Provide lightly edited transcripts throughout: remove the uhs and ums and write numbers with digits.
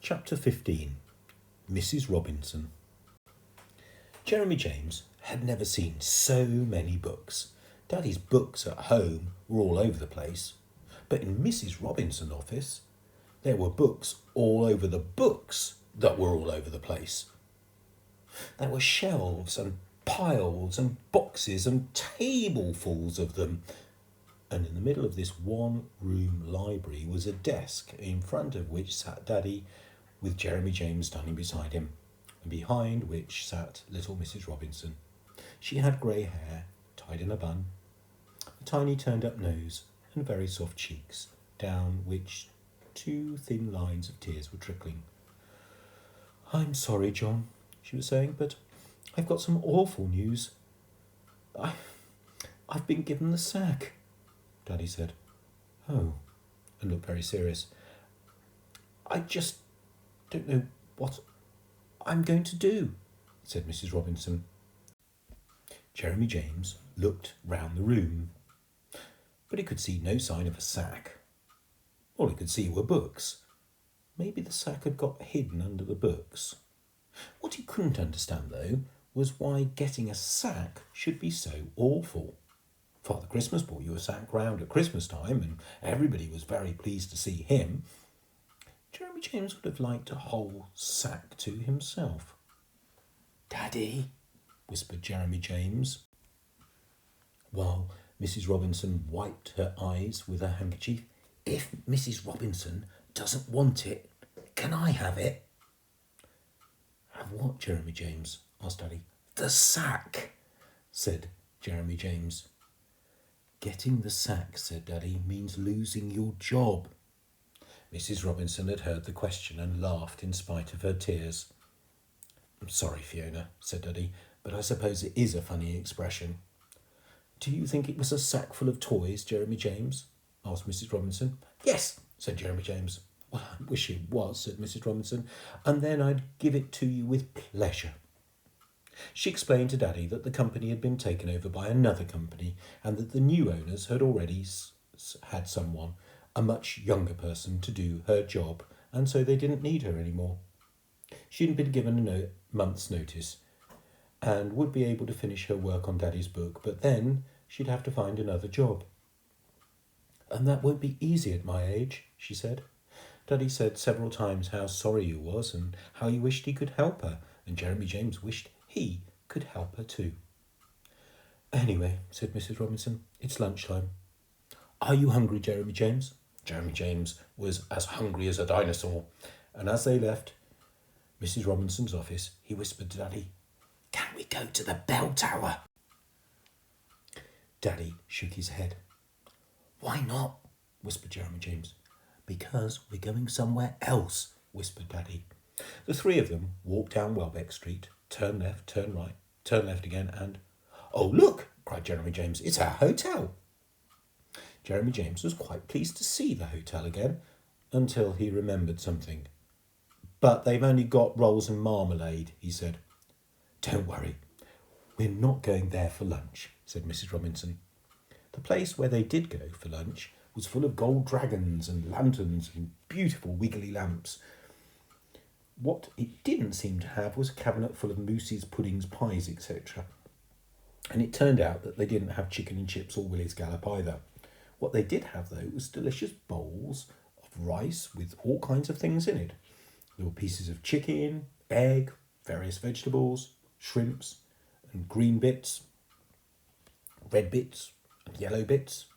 Chapter 15. Mrs. Robinson. Jeremy James had never seen so many books. Daddy's books at home were all over the place, but in Mrs. Robinson's office, there were books all over the books that were all over the place. There were shelves and piles and boxes and tablefuls of them. And in the middle of this one-room library was a desk, in front of which sat Daddy, with Jeremy James standing beside him, and behind which sat little Mrs. Robinson. She had grey hair, tied in a bun, a tiny turned-up nose, and very soft cheeks, down which 2 thin lines of tears were trickling. "I'm sorry, John," she was saying, "but I've got some awful news. I've been given the sack," Daddy said. "Oh," and looked very serious. "I just don't know what I'm going to do," said Mrs. Robinson. Jeremy James looked round the room, but he could see no sign of a sack. All he could see were books. Maybe the sack had got hidden under the books. What he couldn't understand, though, was why getting a sack should be so awful. Father Christmas brought you a sack round at Christmas time, and everybody was very pleased to see him. Jeremy James would have liked a whole sack to himself. "Daddy," whispered Jeremy James, while Mrs. Robinson wiped her eyes with her handkerchief. "If Mrs. Robinson doesn't want it, can I have it?" "Have what, Jeremy James?" asked Daddy. "The sack," said Jeremy James. "Getting the sack," said Daddy, "means losing your job." Mrs. Robinson had heard the question and laughed in spite of her tears. "I'm sorry, Fiona," said Daddy, "but I suppose it is a funny expression." "Do you think it was a sack full of toys, Jeremy James?" asked Mrs. Robinson. "Yes," said Jeremy James. "Well, I wish it was," said Mrs. Robinson, "and then I'd give it to you with pleasure." She explained to Daddy that the company had been taken over by another company and that the new owners had already had someone, a much younger person, to do her job, and so they didn't need her anymore. She'd been given a month's notice and would be able to finish her work on Daddy's book, but then she'd have to find another job. "And that won't be easy at my age," she said. Daddy said several times how sorry he was and how he wished he could help her, and Jeremy James wished he could help her too. "Anyway," said Mrs. Robinson, "it's lunchtime. Are you hungry, Jeremy James?" Jeremy James was as hungry as a dinosaur, and as they left Mrs. Robinson's office, he whispered to Daddy, "Can we go to the bell tower?" Daddy shook his head. "Why not?" whispered Jeremy James. "Because we're going somewhere else," whispered Daddy. The 3 of them walked down Welbeck Street, turned left, turned right, turned left again, and... "Oh, look!" cried Jeremy James. "It's our hotel." Jeremy James was quite pleased to see the hotel again, until he remembered something. "But they've only got rolls and marmalade," he said. "Don't worry, we're not going there for lunch," said Mrs. Robinson. The place where they did go for lunch was full of gold dragons and lanterns and beautiful wiggly lamps. What it didn't seem to have was a cabinet full of mousses, puddings, pies, etc. And it turned out that they didn't have chicken and chips or Willie's Gallop either. What they did have, though, was delicious bowls of rice with all kinds of things in it. There were pieces of chicken, egg, various vegetables, shrimps, and green bits, red bits, and yellow bits.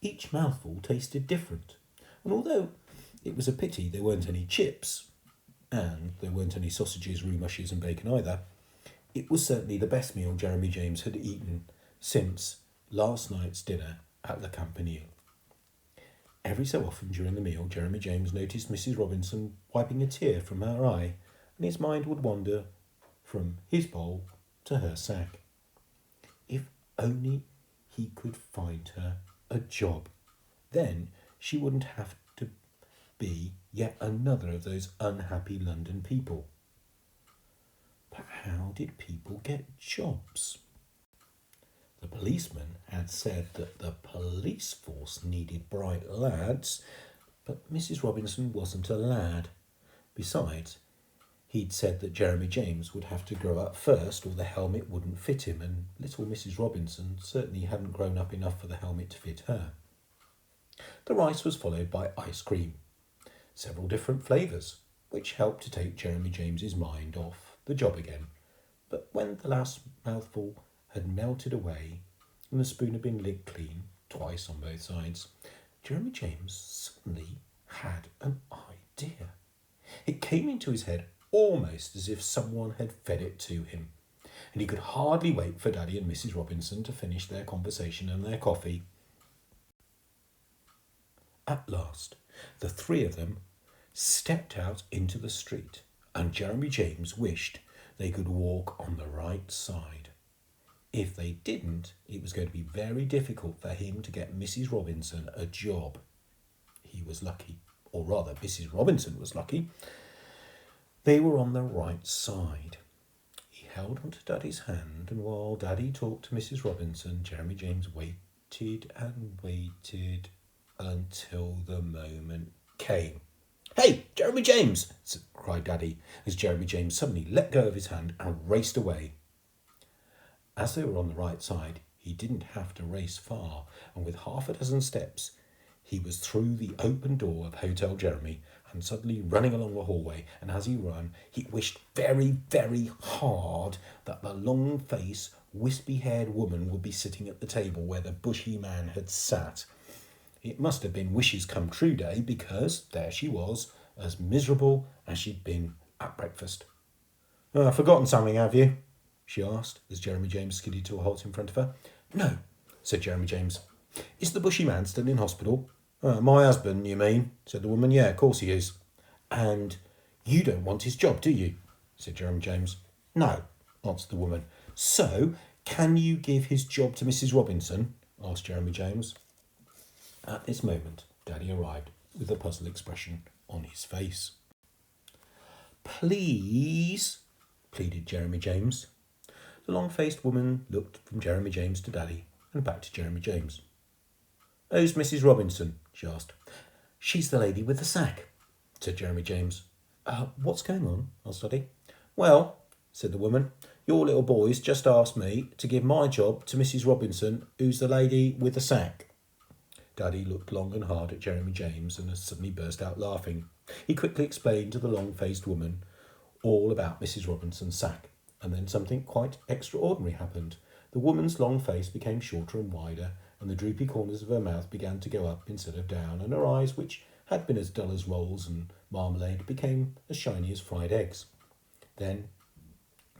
Each mouthful tasted different, and although it was a pity there weren't any chips, and there weren't any sausages, roux mushes and bacon either, it was certainly the best meal Jeremy James had eaten since last night's dinner at the Campanile. Every so often during the meal, Jeremy James noticed Mrs. Robinson wiping a tear from her eye, and his mind would wander from his bowl to her sack. If only he could find her a job. Then she wouldn't have to be yet another of those unhappy London people. But how did people get jobs? The policeman had said that the police force needed bright lads, but Mrs. Robinson wasn't a lad. Besides, he'd said that Jeremy James would have to grow up first or the helmet wouldn't fit him, and little Mrs. Robinson certainly hadn't grown up enough for the helmet to fit her. The rice was followed by ice cream, several different flavours, which helped to take Jeremy James's mind off the job again. But when the last mouthful had melted away and the spoon had been licked clean, twice on both sides, Jeremy James suddenly had an idea. It came into his head almost as if someone had fed it to him, and he could hardly wait for Daddy and Mrs. Robinson to finish their conversation and their coffee. At last, the three of them stepped out into the street, and Jeremy James wished they could walk on the right side. If they didn't, it was going to be very difficult for him to get Mrs. Robinson a job. He was lucky, or rather, Mrs. Robinson was lucky. They were on the right side. He held onto Daddy's hand, and while Daddy talked to Mrs. Robinson, Jeremy James waited and waited until the moment came. "Hey, Jeremy James!" cried Daddy, as Jeremy James suddenly let go of his hand and raced away. As they were on the right side, he didn't have to race far, and with half a dozen steps, he was through the open door of Hotel Jeremy and suddenly running along the hallway, and as he ran, he wished very, very hard that the long-faced, wispy-haired woman would be sitting at the table where the bushy man had sat. It must have been wishes come true day, because there she was, as miserable as she'd been at breakfast. "Forgotten something, have you?" she asked, as Jeremy James skidded to a halt in front of her. "No," said Jeremy James. "Is the bushy man still in hospital?" "My husband, you mean?" said the woman. "Yeah, of course he is." "And you don't want his job, do you?" said Jeremy James. "No," answered the woman. "So, can you give his job to Mrs. Robinson?" asked Jeremy James. At this moment, Daddy arrived with a puzzled expression on his face. "Please," pleaded Jeremy James. The long-faced woman looked from Jeremy James to Daddy and back to Jeremy James. "Who's Mrs. Robinson?" she asked. "She's the lady with the sack," said Jeremy James. What's going on?" asked Daddy. "Well," said the woman, "your little boy's just asked me to give my job to Mrs. Robinson, who's the lady with the sack." Daddy looked long and hard at Jeremy James and suddenly burst out laughing. He quickly explained to the long-faced woman all about Mrs. Robinson's sack, and then something quite extraordinary happened. The woman's long face became shorter and wider, and the droopy corners of her mouth began to go up instead of down, and her eyes, which had been as dull as rolls and marmalade, became as shiny as fried eggs. Then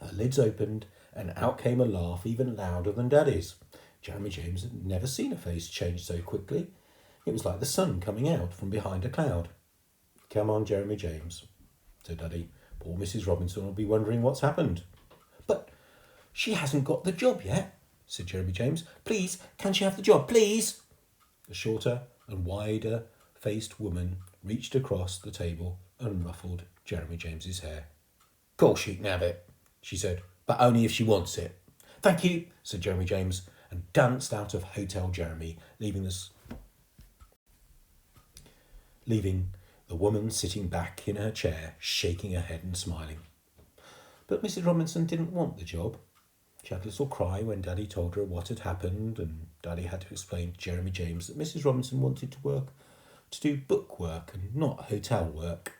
her lids opened, and out came a laugh even louder than Daddy's. Jeremy James had never seen a face change so quickly. It was like the sun coming out from behind a cloud. "Come on, Jeremy James," said Daddy. "Poor Mrs. Robinson will be wondering what's happened." "But she hasn't got the job yet," said Jeremy James. "Please, can she have the job, please?" The shorter and wider-faced woman reached across the table and ruffled Jeremy James's hair. "Course she can have it," she said, "but only if she wants it." "Thank you," said Jeremy James, and danced out of Hotel Jeremy, leaving the woman sitting back in her chair, shaking her head and smiling. But Mrs. Robinson didn't want the job. She had a little cry when Daddy told her what had happened, and Daddy had to explain to Jeremy James that Mrs. Robinson wanted to do book work and not hotel work.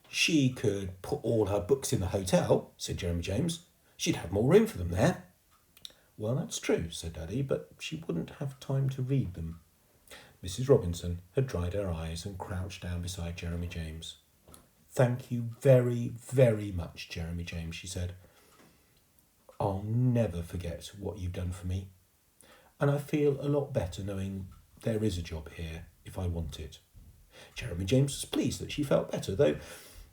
"She could put all her books in the hotel," said Jeremy James. "She'd have more room for them there." "Well, that's true," said Daddy, "but she wouldn't have time to read them." Mrs. Robinson had dried her eyes and crouched down beside Jeremy James. "Thank you very, very much, Jeremy James," she said. "I'll never forget what you've done for me, and I feel a lot better knowing there is a job here if I want it." Jeremy James was pleased that she felt better, though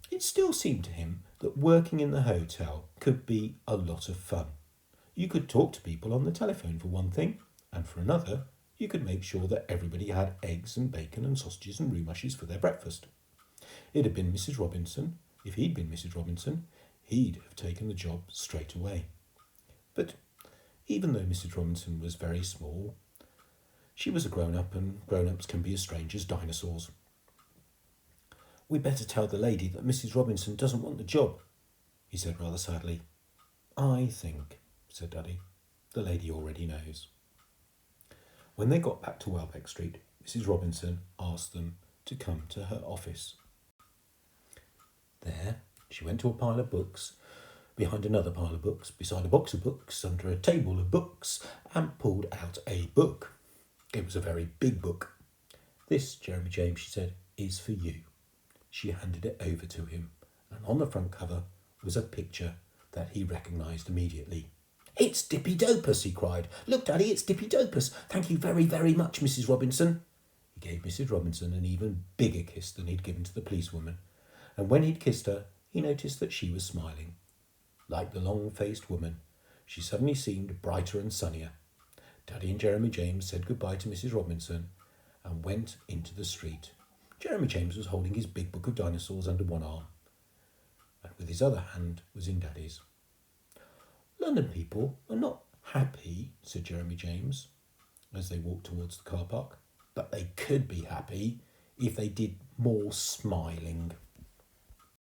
it still seemed to him that working in the hotel could be a lot of fun. You could talk to people on the telephone for one thing, and for another, you could make sure that everybody had eggs and bacon and sausages and roux mushes for their breakfast. It had been Mrs. Robinson. If he'd been Mrs. Robinson, he'd have taken the job straight away. But even though Mrs. Robinson was very small, she was a grown-up, and grown-ups can be as strange as dinosaurs. We'd better tell the lady that Mrs. Robinson doesn't want the job, he said rather sadly. I think, said Daddy, the lady already knows. When they got back to Welbeck Street, Mrs. Robinson asked them to come to her office. There, she went to a pile of books, behind another pile of books, beside a box of books, under a table of books, and pulled out a book. It was a very big book. This, Jeremy James, she said, is for you. She handed it over to him, and on the front cover was a picture that he recognised immediately. It's Dippy-Dopus, he cried. Look, Daddy, it's Dippy-Dopus. Thank you very, very much, Mrs. Robinson. He gave Mrs. Robinson an even bigger kiss than he'd given to the policewoman, and when he'd kissed her, he noticed that she was smiling. Like the long-faced woman, she suddenly seemed brighter and sunnier. Daddy and Jeremy James said goodbye to Mrs. Robinson and went into the street. Jeremy James was holding his big book of dinosaurs under one arm, and with his other hand was in Daddy's. London people are not happy, said Jeremy James, as they walked towards the car park, but they could be happy if they did more smiling.